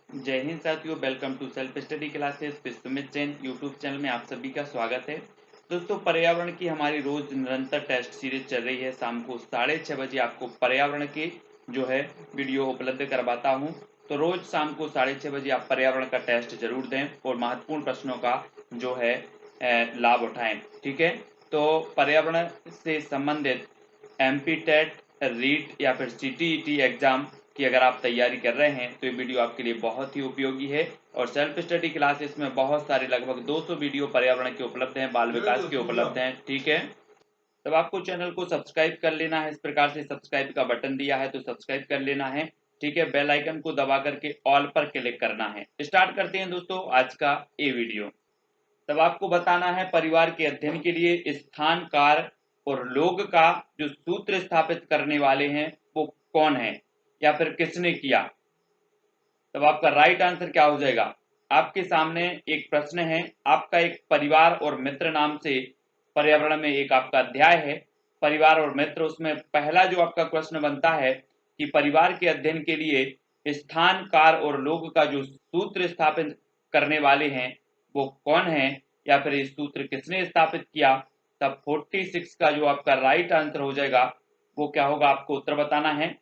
जय हिंद साथियों, welcome to self study classes with Sumit Jain YouTube channel में आप सभी का स्वागत है। दोस्तों, पर्यावरण की हमारी रोज निरंतर टेस्ट सीरीज चल रही है। शाम को 6:30 बजे आपको पर्यावरण की जो है वीडियो उपलब्ध करवाता हूं। तो रोज शाम को 6:30 बजे आप पर्यावरण का टेस्ट जरूर दें और महत्वपूर्ण प्रश्नों का जो है लाभ उठाएं। ठीक है, तो पर्यावरण से संबंधित एमपी टेट, रीट या फिर सीटीईटी एग्जाम की अगर आप तैयारी कर रहे हैं तो ये वीडियो आपके लिए बहुत ही उपयोगी है। और सेल्फ स्टडी क्लासेस में बहुत सारे लगभग 200 वीडियो पर्यावरण के उपलब्ध हैं, बाल विकास के उपलब्ध हैं। ठीक है, तब आपको चैनल को सब्सक्राइब कर लेना है। इस प्रकार से सब्सक्राइब का बटन दिया है तो सब्सक्राइब कर लेना है। ठीक है, बेल आइकन को दबा करके ऑल पर क्लिक करना है। स्टार्ट करते हैं दोस्तों आज का ये वीडियो। तब आपको बताना है परिवार के अध्ययन के लिए स्थान, काल और लोग का जो सूत्र स्थापित करने वाले हैं वो कौन है या फिर किसने किया। तब आपका राइट आंसर क्या हो जाएगा। आपके सामने एक प्रश्न है, आपका एक परिवार और मित्र नाम से पर्यावरण में एक आपका अध्याय है, परिवार और मित्र। उसमें पहला जो आपका प्रश्न बनता है कि परिवार के अध्ययन के लिए स्थान, काल और लोग का जो सूत्र स्थापित करने वाले हैं वो कौन है या फिर इस सूत्र किसने स्थापित किया। तब 46 का जो आपका राइट आंसर हो जाएगा वो क्या होगा, आपको उत्तर बताना है।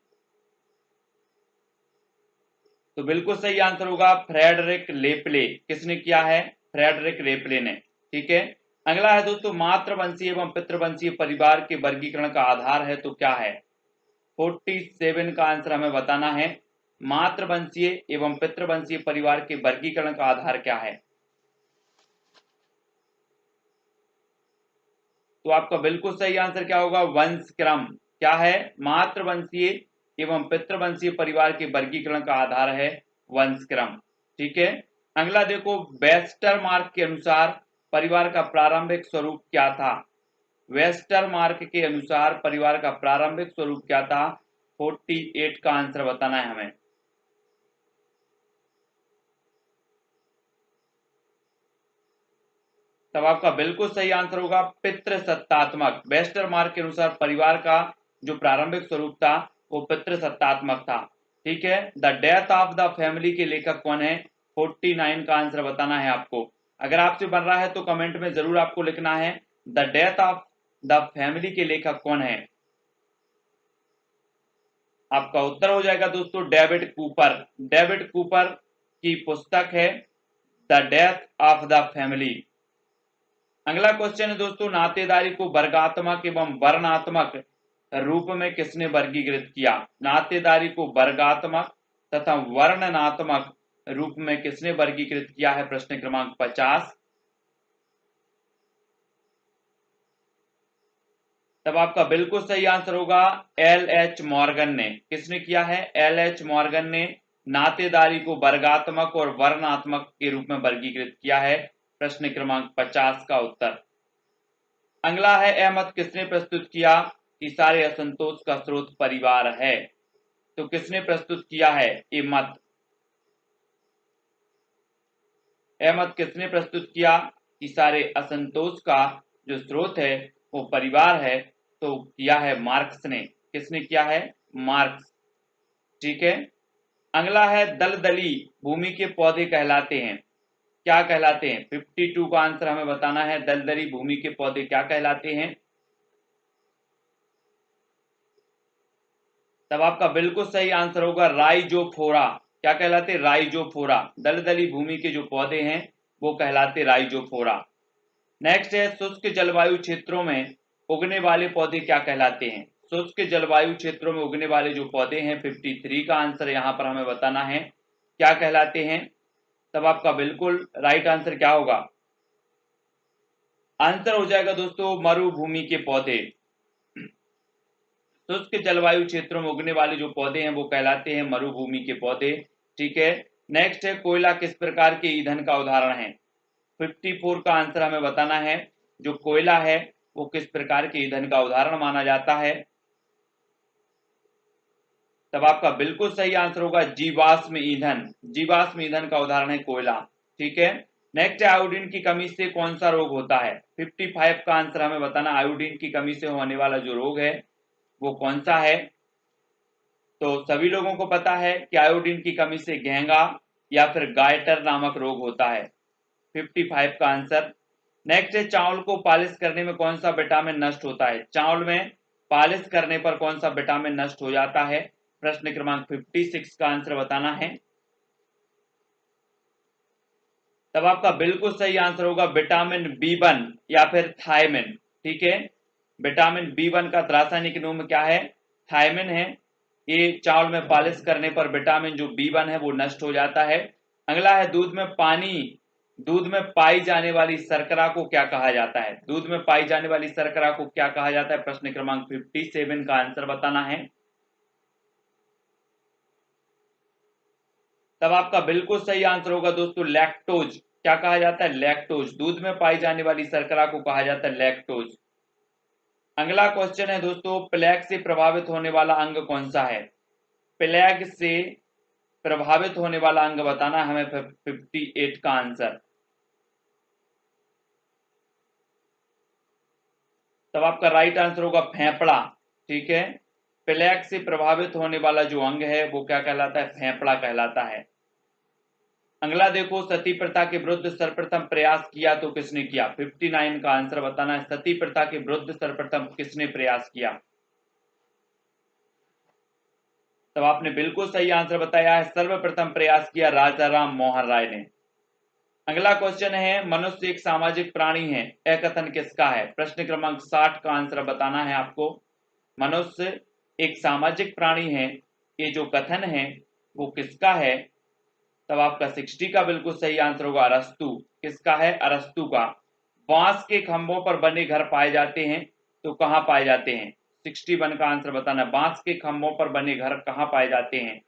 तो बिल्कुल सही आंसर होगा फ्रेडरिक लेपले। किसने किया है? फ्रेडरिक लेपले ने। ठीक है, अगला है दोस्तों, मातृवंशीय एवं पितृवंशीय परिवार के वर्गीकरण का आधार है तो क्या है। 47 का आंसर हमें बताना है। मातृवंशीय एवं पितृवंशीय परिवार के वर्गीकरण का आधार क्या है। तो आपका बिल्कुल सही आंसर क्या होगा, वंश क्रम। क्या है? मातृवंशीय एवं पितृवंशीय परिवार के वर्गीकरण का आधार है वंश क्रम। ठीक है, अगला देखो, वेस्टरमार्क के अनुसार परिवार का प्रारंभिक स्वरूप क्या था। वेस्टरमार्क के अनुसार परिवार का प्रारंभिक स्वरूप क्या था। 48 का आंसर बताना है हमें। तब आपका बिल्कुल सही आंसर होगा पितृसत्तात्मक। वेस्टरमार्क के अनुसार परिवार का जो प्रारंभिक स्वरूप था वो पितृसत्तात्मक था। ठीक है, the death of the family के लेखक कौन है। 49 का आंसर बताना है आपको। अगर आपसे बन रहा है तो कमेंट में जरूर आपको लिखना है the death of the family के लेखक कौन है। आपका उत्तर हो जाएगा दोस्तों डेविड कूपर। डेविड कूपर की पुस्तक है the death of the family. अगला क्वेश्चन है दोस्तों, नातेदारी को वर्गात्मक एवं वर्णात्मक रूप में किसने वर्गीकृत किया। नातेदारी को वर्गात्मक तथा वर्णनात्मक रूप में किसने वर्गीकृत किया है। प्रश्न क्रमांक 50। तब आपका बिल्कुल सही आंसर होगा LH मॉर्गन ने। किसने किया है? LH मॉर्गन ने नातेदारी को वर्गात्मक और वर्णात्मक के रूप में वर्गीकृत किया है। प्रश्न क्रमांक 50 का उत्तर। अगला है, अहमद किसने प्रस्तुत किया कि सारे असंतोष का स्रोत परिवार है। तो किसने प्रस्तुत किया है ये मत। अहमद किसने प्रस्तुत किया कि सारे असंतोष का जो स्रोत है वो परिवार है। तो किया है मार्क्स ने। किसने किया है? मार्क्स। ठीक है, अगला है, दलदली भूमि के पौधे कहलाते हैं। क्या कहलाते हैं? 52 का आंसर हमें बताना है। दलदली भूमि के पौधे क्या कहलाते हैं। तब आपका बिल्कुल सही आंसर होगा राइजोफोरा। क्या कहलाते? राइजोफोरा। दलदली भूमि के जो पौधे हैं वो कहलाते राइजोफोरा। नेक्स्ट है, शुष्क जलवायु क्षेत्रों में उगने वाले पौधे क्या कहलाते हैं। शुष्क जलवायु क्षेत्रों में उगने वाले जो पौधे हैं, 53 का आंसर यहां पर हमें बताना है, क्या कहलाते हैं। तब आपका बिल्कुल राइट आंसर क्या होगा, आंसर हो जाएगा दोस्तों मरुभूमि के पौधे। शुष्क जलवायु क्षेत्रों में उगने वाले जो पौधे हैं वो कहलाते हैं मरुभूमि के पौधे। ठीक है, नेक्स्ट है, कोयला किस प्रकार के ईंधन का उदाहरण है। 54 का आंसर हमें बताना है, जो कोयला है वो किस प्रकार के ईंधन का उदाहरण माना जाता है। तब आपका बिल्कुल सही आंसर होगा जीवाश्म ईंधन। जीवाश्म ईंधन का उदाहरण है कोयला। ठीक है, नेक्स्ट है, आयोडीन की कमी से कौन सा रोग होता है। 55 का आंसर हमें बताना, आयोडीन की कमी से होने वाला जो रोग है वो कौन सा है। तो सभी लोगों को पता है कि आयोडीन की कमी से घेंगा या फिर गायटर नामक रोग होता है? 55 का आंसर। नेक्स्ट है, चावल को पॉलिश करने में कौन सा विटामिन नष्ट होता है? चावल में पॉलिश करने पर कौन सा विटामिन नष्ट हो जाता है? प्रश्न क्रमांक 56 का आंसर बताना है। तब आपका बिल्कुल सही आंसर होगा विटामिन B1 या फिर थायमिन। ठीक है, विटामिन B1 का रासायनिक नाम क्या है? थायमिन है। ये चावल में पॉलिश करने पर विटामिन जो B1 है वो नष्ट हो जाता है। अगला है, दूध में पाई जाने वाली शर्करा को क्या कहा जाता है? दूध में पाई जाने वाली शर्करा को क्या कहा जाता है? प्रश्न क्रमांक 57 का आंसर बताना है। तब आपका बिल्कुल सही आंसर होगा दोस्तों लैक्टोज। क्या कहा जाता है? लैक्टोज। दूध में पाई जाने वाली शर्करा को कहा जाता है लैक्टोज। अगला क्वेश्चन है दोस्तों, प्लेग से प्रभावित होने वाला अंग कौन सा है? प्लेग से प्रभावित होने वाला अंग बताना है हमें। 58 का आंसर। तब आपका राइट आंसर होगा फेफड़ा। ठीक है, प्लेग से प्रभावित होने वाला जो अंग है वो क्या कहलाता है? फेफड़ा कहलाता है। अगला देखो, सती प्रथा के विरुद्ध सर्वप्रथम प्रयास किया तो किसने किया? 59 का आंसर बताना है। सती प्रथा के विरुद्ध सर्वप्रथम किसने प्रयास किया? तब आपने बिल्कुल सही आंसर बताया है, सर्वप्रथम प्रयास किया राजा राम मोहन राय ने। अगला क्वेश्चन है, मनुष्य एक सामाजिक प्राणी है, यह कथन किसका है? प्रश्न क्रमांक 60 का आंसर बताना है आपको। मनुष्य एक सामाजिक प्राणी है, ये जो कथन है वो किसका है? तब आपका 60 का बिल्कुल सही आंसर होगा अरस्तु। किसका है? अरस्तु का। बांस के खंभों पर बने घर पाए जाते हैं तो कहां पाए जाते हैं? 61 का आंसर बताना। बांस के खंभों पर बने घर कहां पाए जाते हैं?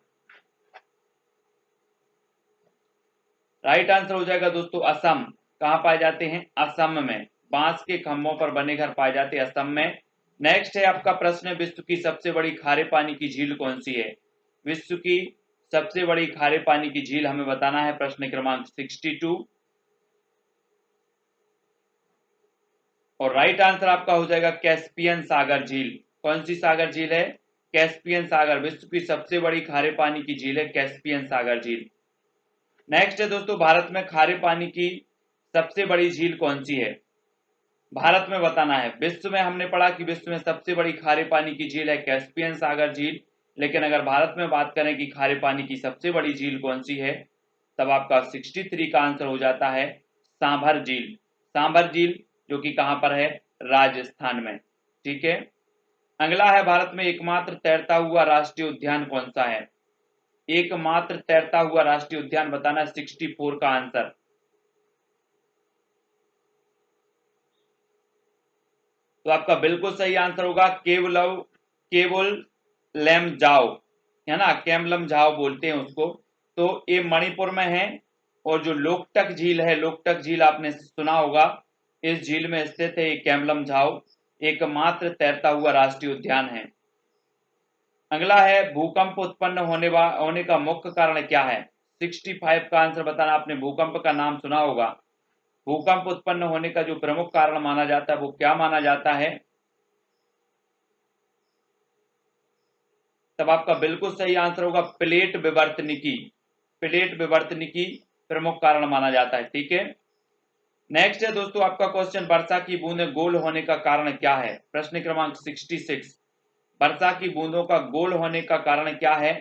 राइट आंसर हो जाएगा दोस्तों असम। कहां पाए जाते हैं? असम में। बांस के खंभों पर बने घर पाए जाते हैं असम में। नेक्स्ट है आपका प्रश्न, विश्व की सबसे बड़ी खारे पानी की झील कौन सी है? विश्व की सबसे बड़ी खारे पानी की झील हमें बताना है। प्रश्न क्रमांक 62। और राइट आंसर आपका हो जाएगा कैस्पियन सागर झील। कौन सी सागर झील है? कैस्पियन सागर। विश्व की सबसे बड़ी खारे पानी की झील है कैस्पियन सागर झील। नेक्स्ट है दोस्तों, भारत में खारे पानी की सबसे बड़ी झील कौन सी है? भारत में बताना है। विश्व में हमने पढ़ा कि विश्व में सबसे बड़ी खारे पानी की झील है कैस्पियन सागर झील, लेकिन अगर भारत में बात करें कि खारे पानी की सबसे बड़ी झील कौन सी है, तब आपका 63 का आंसर हो जाता है सांभर झील। सांभर झील जो कि कहां पर है? राजस्थान में। ठीक है, अगला है, भारत में एकमात्र तैरता हुआ राष्ट्रीय उद्यान कौन सा है? एकमात्र तैरता हुआ राष्ट्रीय उद्यान बताना। 64 का आंसर। तो आपका बिल्कुल सही आंसर होगा केवल लेमजाओ, है ना, केमलम झाओ बोलते हैं उसको। तो ये मणिपुर में है। और जो लोकटक झील है, लोकटक झील आपने सुना होगा, इस झील में स्थित है केमलम झाओ, एकमात्र तैरता हुआ राष्ट्रीय उद्यान है। अगला है, भूकंप उत्पन्न होने का मुख्य कारण क्या है? 65 का आंसर बताना। आपने भूकंप का नाम सुना होगा। भूकंप उत्पन्न होने का जो प्रमुख कारण माना जाता है वो क्या माना जाता है? तब आपका बिल्कुल सही आंसर होगा प्लेट विवर्तनिकी। प्लेट विवर्तनिकी प्रमुख कारण माना जाता है। ठीक है, नेक्स्ट है दोस्तों आपका क्वेश्चन, वर्षा की बूंदें गोल होने का कारण क्या है? प्रश्न क्रमांक 66। वर्षा की बूंदों का गोल होने का कारण क्या है?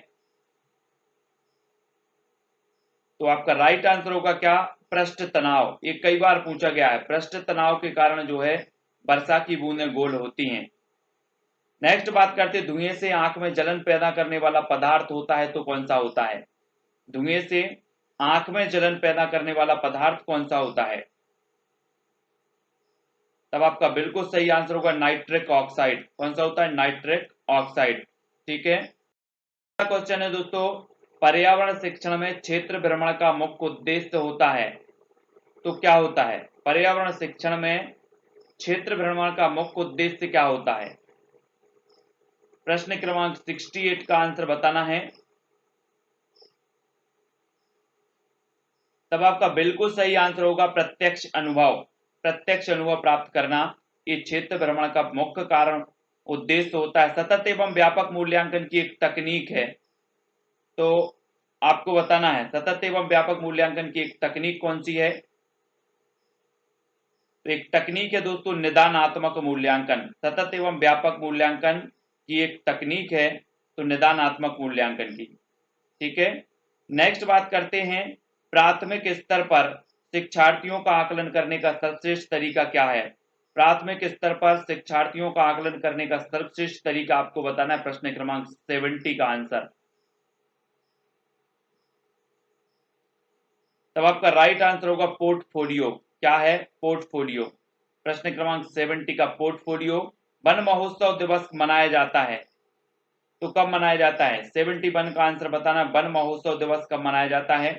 तो आपका राइट आंसर होगा क्या? पृष्ठ तनाव। ये कई बार पूछा गया है। पृष्ठ तनाव के कारण जो है वर्षा की बूंदें गोल होती हैं। नेक्स्ट बात करते हैं, धुएं से आंख में जलन पैदा करने वाला पदार्थ होता है तो कौन सा होता है? धुएं से आंख में जलन पैदा करने वाला पदार्थ कौन सा होता है? तब आपका बिल्कुल सही आंसर होगा नाइट्रिक ऑक्साइड। कौन सा होता है? Nitric oxide. ठीक है, अगला क्वेश्चन है दोस्तों, पर्यावरण शिक्षण में क्षेत्र भ्रमण का मुख्य उद्देश्य होता है तो क्या होता है? पर्यावरण शिक्षण में क्षेत्र भ्रमण का मुख्य उद्देश्य क्या होता है? प्रश्न क्रमांक 68 का आंसर बताना है। तब आपका बिल्कुल सही आंसर होगा प्रत्यक्ष अनुभव। प्रत्यक्ष अनुभव प्राप्त करना ये क्षेत्र भ्रमण का मुख्य कारण उद्देश्य होता है। सतत एवं व्यापक मूल्यांकन की एक तकनीक है। तो आपको बताना है सतत एवं व्यापक मूल्यांकन की एक तकनीक कौन सी है। तो एक तकनीक है दोस्तों निदानात्मक मूल्यांकन। सतत एवं व्यापक मूल्यांकन की एक तकनीक है तो निदानात्मक मूल्यांकन की। ठीक है, नेक्स्ट बात करते हैं प्राथमिक स्तर पर शिक्षार्थियों का आकलन करने का सर्वश्रेष्ठ तरीका क्या है। प्राथमिक स्तर पर शिक्षार्थियों का आकलन करने का सर्वश्रेष्ठ तरीका आपको बताना है। प्रश्न क्रमांक 70 का आंसर। तब आपका राइट आंसर होगा पोर्टफोलियो। क्या है? पोर्टफोलियो। प्रश्न क्रमांक 70 का पोर्टफोलियो। वन महोत्सव दिवस मनाया जाता है तो कब मनाया जाता है? 71 का आंसर बताना। वन महोत्सव दिवस कब मनाया जाता है?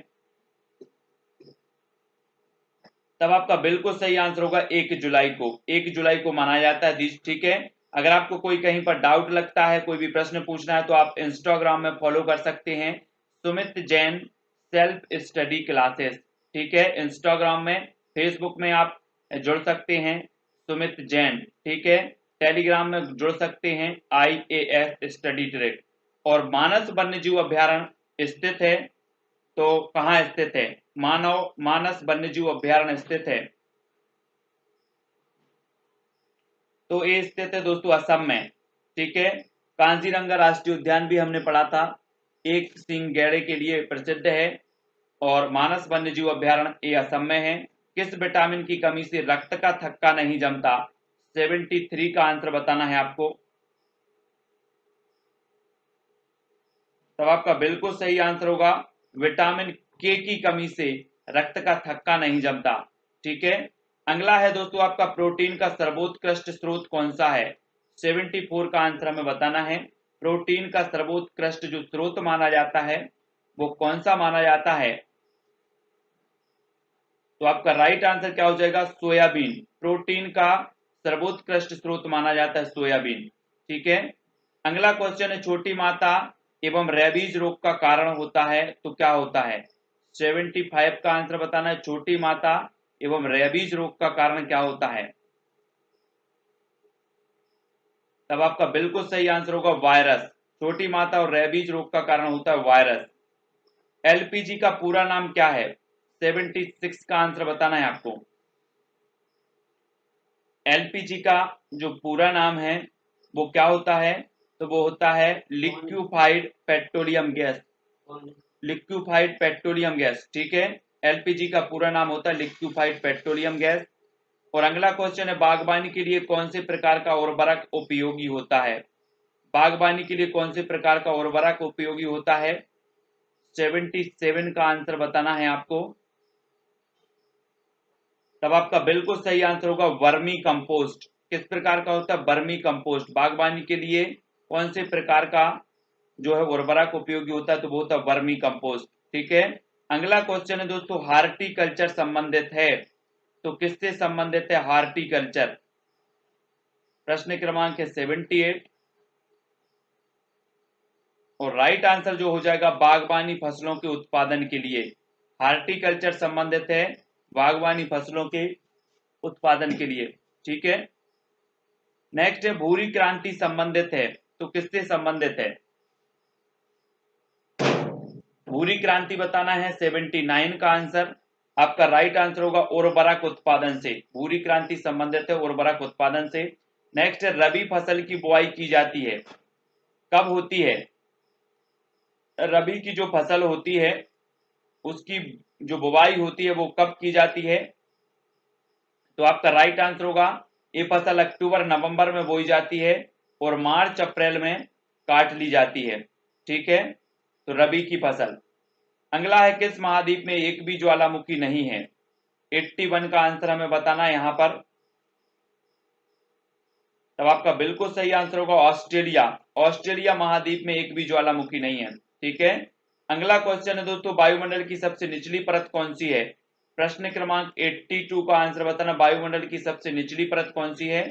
तब आपका बिल्कुल सही आंसर होगा 1 जुलाई को। 1 जुलाई को मनाया जाता है। ठीक है, अगर आपको कोई कहीं पर डाउट लगता है, कोई भी प्रश्न पूछना है तो आप इंस्टाग्राम में फॉलो कर सकते हैं Sumit Jain self study classes. ठीक है, इंस्टाग्राम में, फेसबुक में आप जुड़ सकते हैं सुमित जैन। ठीक है, टेलीग्राम में जुड़ सकते हैं IAS स्टडी ट्रैक। और मानस वन्यजीव अभ्यारण्य स्थित है तो कहाँ स्थित है? मानस वन्यजीव अभ्यारण्य स्थित है तो ये स्थित है दोस्तों असम में। ठीक है, कांजीरंगा राष्ट्रीय उद्यान भी हमने पढ़ा था, एक सींग गैंडे के लिए प्रसिद्ध है। और मानस वन्यजीव अभ्यारण्य ये असम में है। किस विटामिन की कमी से रक्त का थक्का नहीं जमता? 73 का आंसर बताना है आपको। तब आपका बिल्कुल सही आंसर होगा विटामिन के की कमी से रक्त का थक्का नहीं जमता। ठीक है, अगला है दोस्तों आपका प्रोटीन का सर्वोत्कृष्ट स्रोत कौन सा है? 74 का आंसर हमें बताना है। प्रोटीन का सर्वोत्कृष्ट जो स्रोत माना जाता है वो कौन सा माना जाता है? तो आपका राइट आंसर क्या हो जाएगा? सोयाबीन। प्रोटीन का सर्वोत्कृष्ट स्रोत माना जाता है सोयाबीन। ठीक है, अगला क्वेश्चन है छोटी माता एवं रेबीज रोग का कारण होता है तो क्या होता है? 75 का आंसर बताना है। छोटी माता एवं रेबीज रोग का कारण क्या होता है? तब आपका बिल्कुल सही आंसर होगा वायरस। छोटी माता और रेबीज रोग का कारण होता है वायरस। LPG का पूरा नाम क्या है? 76 का आंसर बताना है आपको। LPG का जो पूरा नाम है वो क्या होता है? तो वो होता है liquefied petroleum gas. Liquefied petroleum gas. ठीक है, LPG का पूरा नाम होता है लिक्विफाइड पेट्रोलियम गैस। और अगला क्वेश्चन है बागवानी के लिए कौन से प्रकार का उर्वरक उपयोगी होता है? बागवानी के लिए कौन से प्रकार का उर्वरक उपयोगी होता है? 77 का आंसर बताना है आपको। तब आपका बिल्कुल सही आंसर होगा वर्मी कंपोस्ट। किस प्रकार का होता है? Vermi compost. बागवानी के लिए कौन से प्रकार का जो है उर्वरक उपयोगी होता है? तो वो होता है वर्मी कंपोस्ट। ठीक है, अगला क्वेश्चन है दोस्तों हार्टिकल्चर संबंधित है तो किससे संबंधित है हार्टिकल्चर? प्रश्न क्रमांक है 78 और राइट आंसर जो हो जाएगा बागवानी फसलों के उत्पादन के लिए। हार्टिकल्चर संबंधित है बागवानी फसलों के उत्पादन के लिए। ठीक है, नेक्स्ट है भूरी क्रांति संबंधित है तो किससे संबंधित है? भूरी क्रांति बताना है। 79 का आंसर आपका राइट आंसर होगा उर्वरक उत्पादन से। भूरी क्रांति संबंधित है उर्वरक उत्पादन से। नेक्स्ट है रबी फसल की बुआई की जाती है कब होती है? रबी की जो फसल होती है उसकी जो बुवाई होती है वो कब की जाती है? तो आपका राइट आंसर होगा ये फसल अक्टूबर नवंबर में बोई जाती है और मार्च अप्रैल में काट ली जाती है। ठीक है, तो रबी की फसल। अगला है किस महाद्वीप में एक भी ज्वालामुखी नहीं है? 81 का आंसर हमें बताना है यहां पर। तब आपका बिल्कुल सही आंसर होगा ऑस्ट्रेलिया। ऑस्ट्रेलिया महाद्वीप में एक भी ज्वालामुखी नहीं है। ठीक है, अगला क्वेश्चन है दोस्तों वायुमंडल की सबसे निचली परत कौन सी है? प्रश्न क्रमांक 82 का आंसर बताना वायुमंडल की सबसे निचली परत कौन सी है?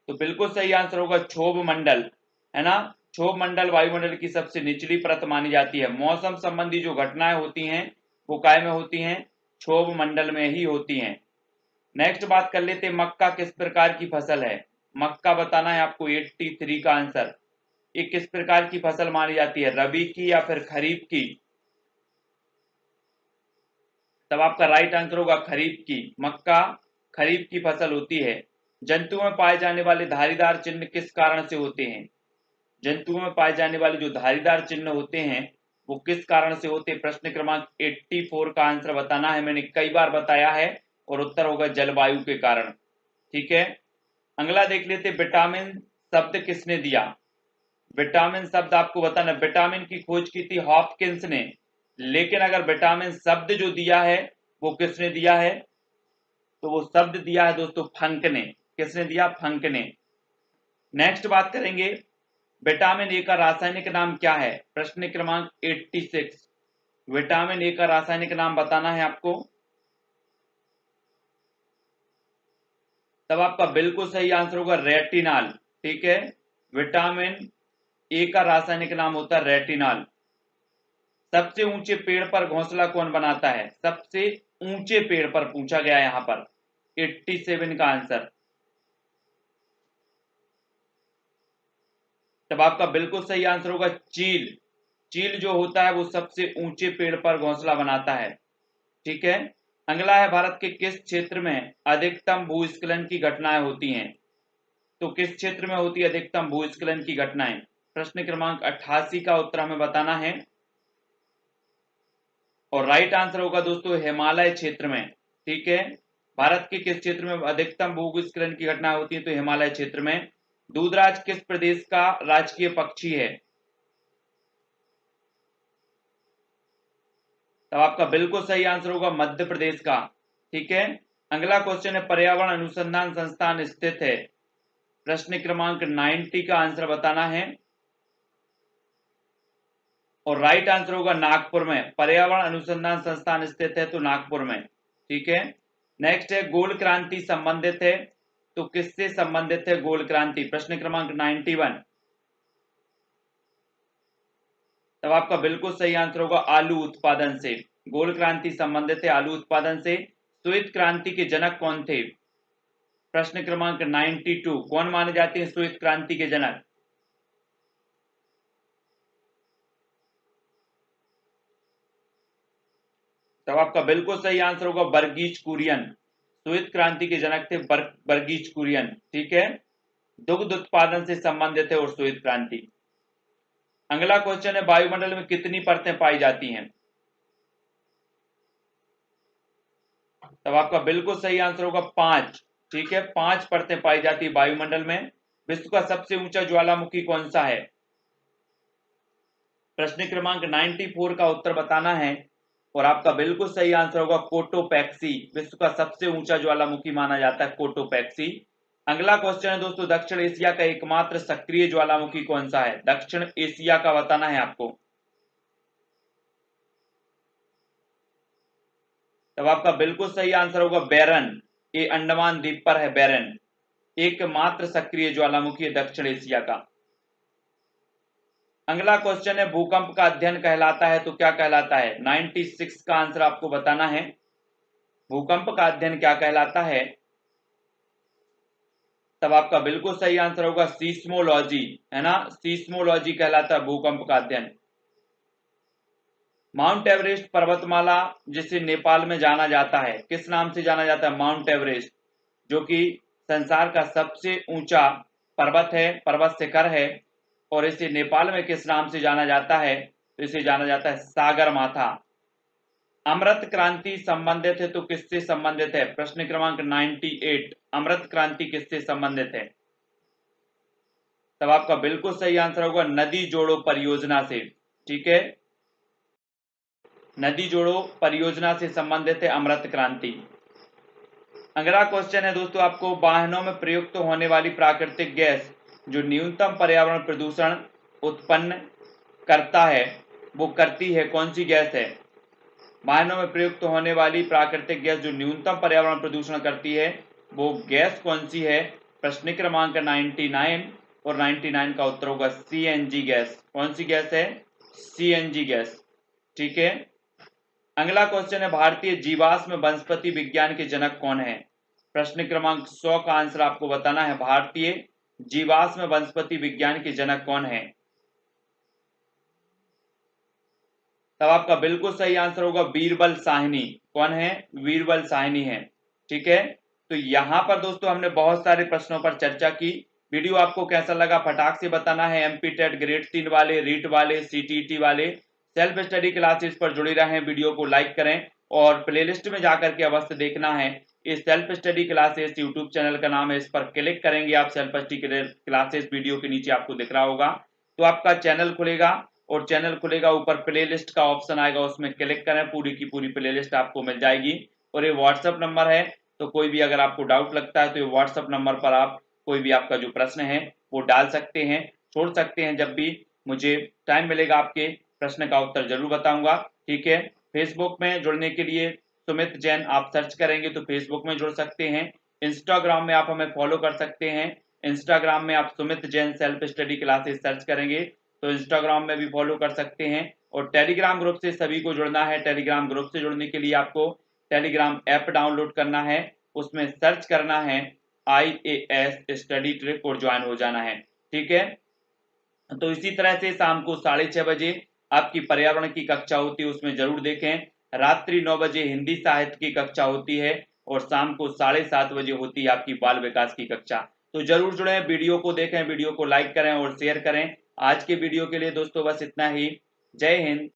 तो बिल्कुल सही आंसर होगा क्षोभ मंडल, है ना। क्षोभ मंडल वायुमंडल की सबसे निचली परत मानी जाती है। मौसम संबंधी जो घटनाएं होती हैं वो काय में होती हैं? क्षोभ मंडल में ही होती हैं। नेक्स्ट बात कर लेते हैं मक्का किस प्रकार की फसल है? मक्का बताना है आपको। 83 का आंसर। ये किस प्रकार की फसल मानी जाती है, रबी की या फिर खरीफ की? तब आपका राइट आंसर होगा खरीफ की। मक्का खरीफ की फसल होती है। जंतुओं में पाए जाने वाले धारीदार चिन्ह किस कारण से होते हैं? जंतुओं में पाए जाने वाले जो धारीदार चिन्ह होते हैं वो किस कारण से होते हैं? प्रश्न क्रमांक 84 का आंसर बताना है। मैंने कई बार बताया है और उत्तर होगा जलवायु के कारण। ठीक है, अगला देख लेते, विटामिन शब्द किसने दिया? विटामिन शब्द आपको बताना, विटामिन की खोज की थी हॉपकिंस ने, लेकिन अगर विटामिन शब्द जो दिया है वो किसने दिया है, तो वो शब्द दिया है दोस्तों फंक ने। किसने दिया? फंक ने। नेक्स्ट बात करेंगे, विटामिन ए का रासायनिक नाम क्या है? प्रश्न क्रमांक 86। विटामिन ए का रासायनिक नाम बताना है आपको। तब आपका बिल्कुल सही आंसर होगा रेटिनॉल। ठीक है, विटामिन ए का रासायनिक नाम होता है रेटिनॉल। सबसे ऊंचे पेड़ पर घोंसला कौन बनाता है? सबसे ऊंचे पेड़ पर पूछा गया यहां पर, 87 का आंसर। तब आपका बिल्कुल सही आंसर होगा चील। चील जो होता है वो सबसे ऊंचे पेड़ पर घोंसला बनाता है। ठीक है, अगला है, भारत के किस क्षेत्र में अधिकतम भूस्खलन की घटनाएं होती हैं? तो किस क्षेत्र में होती है अधिकतम भूस्खलन की घटनाएं? प्रश्न क्रमांक 88 का उत्तर हमें बताना है और राइट आंसर होगा दोस्तों हिमालय क्षेत्र में। ठीक है, भारत के किस क्षेत्र में अधिकतम भूस्खलन की घटनाएं होती है? तो हिमालय क्षेत्र में। दूधराज किस प्रदेश का राजकीय पक्षी है? तब आपका बिल्कुल सही आंसर होगा मध्य प्रदेश का। ठीक है, अगला क्वेश्चन है, पर्यावरण अनुसंधान संस्थान स्थित है? प्रश्न क्रमांक 90 का आंसर बताना है और राइट आंसर होगा नागपुर में। पर्यावरण अनुसंधान संस्थान स्थित है तो नागपुर में। ठीक है, नेक्स्ट है, गोल क्रांति संबंधित है तो किससे संबंधित है गोल क्रांति? प्रश्न क्रमांक 91। तब आपका बिल्कुल सही आंसर होगा आलू उत्पादन से। गोल क्रांति संबंधित है आलू उत्पादन से। श्वेत क्रांति के जनक कौन थे? प्रश्न क्रमांक 92। कौन माने जाते हैं श्वेत क्रांति के जनक? तब आपका बिल्कुल सही आंसर होगा वर्गीज कुरियन। श्वेत क्रांति के जनक थे वर्गीज कुरियन। ठीक है, दुग्ध उत्पादन से संबंधित है और श्वेत क्रांति। अगला क्वेश्चन है, वायुमंडल में कितनी परतें पाई जाती हैं? तब आपका बिल्कुल सही आंसर होगा 5। ठीक है, 5 परतें पाई जाती है वायुमंडल में। विश्व का सबसे ऊंचा ज्वालामुखी कौन सा है? प्रश्न क्रमांक 94 का उत्तर बताना है और आपका बिल्कुल सही आंसर होगा कोटोपैक्सी। विश्व का सबसे ऊंचा ज्वालामुखी माना जाता है कोटोपैक्सी। अगला क्वेश्चन है दोस्तों, दक्षिण एशिया का एकमात्र सक्रिय ज्वालामुखी कौन सा है? दक्षिण एशिया का बताना है आपको। तब आपका बिल्कुल सही आंसर होगा बैरन। ये अंडमान द्वीप पर है बैरन, एकमात्र सक्रिय ज्वालामुखी है दक्षिण एशिया का। अगला क्वेश्चन है, भूकंप का अध्ययन कहलाता है तो क्या कहलाता है? 96 का आंसर आपको बताना है। भूकंप का अध्ययन क्या कहलाता है? तब आपका बिल्कुल सही आंसर होगा सीस्मोलॉजी, है ना, सीस्मोलॉजी कहलाता है भूकंप का अध्ययन। माउंट एवरेस्ट पर्वतमाला जिसे नेपाल में जाना जाता है, किस नाम से जाना जाता है? माउंट एवरेस्ट, जो कि संसार का सबसे ऊंचा पर्वत है, पर्वत शिखर है। और इसे नेपाल में किस नाम से जाना जाता है? तो इसे जाना जाता है सागर माथा। अमृत क्रांति संबंधित है तो किससे संबंधित है? प्रश्न क्रमांक 98। अमृत क्रांति किससे संबंधित है? तब आपका बिल्कुल सही आंसर होगा नदी जोड़ो परियोजना से। ठीक है, नदी जोड़ो परियोजना से संबंधित है अमृत क्रांति। अगला क्वेश्चन है दोस्तों, आपको वाहनों में प्रयुक्त होने वाली प्राकृतिक गैस जो न्यूनतम पर्यावरण प्रदूषण उत्पन्न करता है वो करती है, कौन सी गैस है? वाहनों में प्रयुक्त होने वाली प्राकृतिक गैस जो न्यूनतम पर्यावरण प्रदूषण करती है वो गैस कौन सी है? प्रश्न क्रमांक 99 और 99 का उत्तर होगा सीएनजी गैस। कौन सी गैस है? CNG gas. ठीक है, अगला क्वेश्चन है, भारतीय जीवाश्म वनस्पति विज्ञान के जनक कौन है? प्रश्न क्रमांक 100 का आंसर आपको बताना है। भारतीय जीवाश्म वनस्पति विज्ञान के जनक कौन है? तब आपका बिल्कुल सही आंसर होगा बीरबल साहनी। कौन है? बीरबल साहनी है। ठीक है, तो यहाँ पर दोस्तों हमने बहुत सारे प्रश्नों पर चर्चा की। वीडियो आपको कैसा लगा फटाक से बताना है। एमपी टेट ग्रेड 3 वाले, रीट वाले, सीटीटी वाले सेल्फ स्टडी क्लासेस पर जुड़े रहें। वीडियो को लाइक करें और प्लेलिस्ट में जाकर के अवश्य देखना है। इस self study classes YouTube channel का नाम है, इस पर क्लिक करेंगे आप, सेल्फ स्टडी क्लासेस वीडियो के नीचे आपको दिख रहा होगा, तो आपका चैनल खुलेगा और चैनल खुलेगा, ऊपर प्लेलिस्ट का ऑप्शन आएगा, उसमें क्लिक करें, पूरी की पूरी प्लेलिस्ट आपको मिल जाएगी। और ये व्हाट्सएप नंबर है, तो कोई भी अगर आपको डाउट लगता है तो ये व्हाट्सएप नंबर पर आप कोई भी आपका जो प्रश्न है वो डाल सकते हैं, छोड़ सकते हैं। जब भी मुझे टाइम मिलेगा आपके प्रश्न का उत्तर जरूर बताऊंगा। ठीक है, फेसबुक में जुड़ने के लिए सुमित जैन आप सर्च करेंगे तो फेसबुक में जुड़ सकते हैं। इंस्टाग्राम में आप हमें फॉलो कर सकते हैं। इंस्टाग्राम में आप Sumit Jain self study classes search करेंगे तो इंस्टाग्राम में भी फॉलो कर सकते हैं। और टेलीग्राम ग्रुप से सभी को जुड़ना है। टेलीग्राम ग्रुप से जुड़ने के लिए आपको टेलीग्राम ऐप डाउनलोड करना है, उसमें सर्च करना है IAS स्टडी ट्रिक और ज्वाइन हो जाना है। ठीक है, तो इसी तरह से शाम को 6:30 बजे आपकी पर्यावरण की कक्षा होती है, उसमें जरूर देखें। रात्रि 9 बजे हिंदी साहित्य की कक्षा होती है और शाम को 7:30 बजे होती है आपकी बाल विकास की कक्षा। तो जरूर जुड़ें, वीडियो को देखें, वीडियो को लाइक करें और शेयर करें। आज के वीडियो के लिए दोस्तों बस इतना ही। जय हिंद।